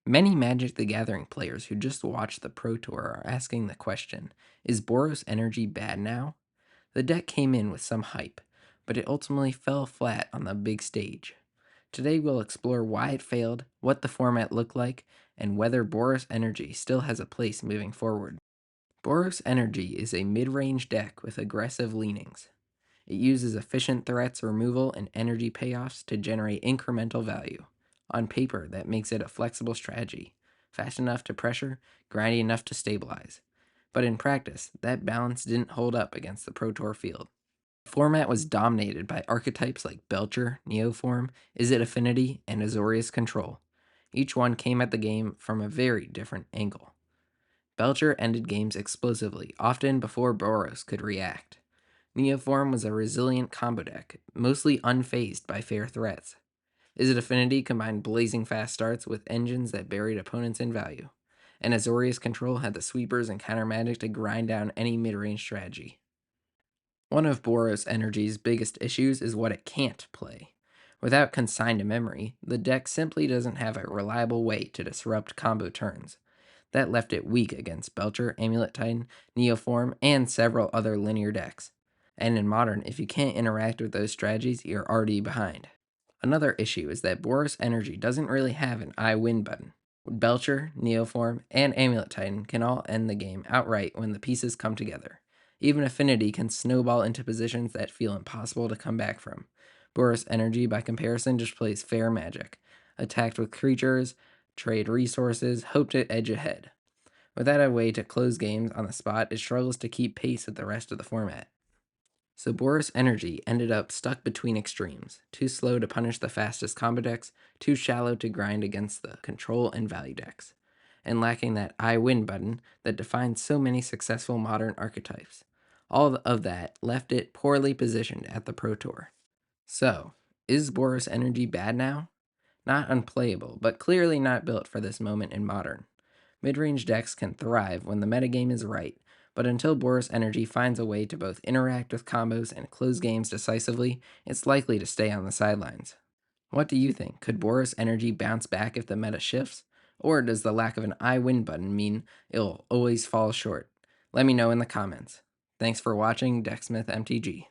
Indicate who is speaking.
Speaker 1: Many Magic the Gathering players who just watched the Pro Tour are asking the question, is Boros Energy bad now? The deck came in with some hype, but it ultimately fell flat on the big stage. Today we'll explore why it failed, what the format looked like, and whether Boros Energy still has a place moving forward. Boros Energy is a mid-range deck with aggressive leanings. It uses efficient threats removal and energy payoffs to generate incremental value. On paper, that makes it a flexible strategy, fast enough to pressure, grindy enough to stabilize. But in practice, that balance didn't hold up against the Pro Tour field. The format was dominated by archetypes like Belcher, Neoform, Izzet Affinity, and Azorius Control. Each one came at the game from a very different angle. Belcher ended games explosively, often before Boros could react. Neoform was a resilient combo deck, mostly unfazed by fair threats. Izzet Affinity combined blazing fast starts with engines that buried opponents in value. And Azorius Control had the sweepers and counter magic to grind down any mid-range strategy. One of Boros Energy's biggest issues is what it can't play. Without Consign to memory, the deck simply doesn't have a reliable way to disrupt combo turns. That left it weak against Belcher, Amulet Titan, Neoform, and several other linear decks. And in Modern, if you can't interact with those strategies, you're already behind. Another issue is that Boros Energy doesn't really have an I win button. Belcher, Neoform, and Amulet Titan can all end the game outright when the pieces come together. Even Affinity can snowball into positions that feel impossible to come back from. Boros Energy, by comparison, just plays fair magic. Attacked with creatures, trade resources, hope to edge ahead. Without a way to close games on the spot, it struggles to keep pace with the rest of the format. So Boros Energy ended up stuck between extremes, too slow to punish the fastest combo decks, too shallow to grind against the control and value decks, and lacking that I win button that defines so many successful modern archetypes. All of that left it poorly positioned at the Pro Tour. So, is Boros Energy bad now? Not unplayable, but clearly not built for this moment in Modern. Mid-range decks can thrive when the metagame is right, but until Boros Energy finds a way to both interact with combos and close games decisively, it's likely to stay on the sidelines. What do you think? Could Boros Energy bounce back if the meta shifts? Or does the lack of an I win button mean it'll always fall short? Let me know in the comments. Thanks for watching Decksmith MTG.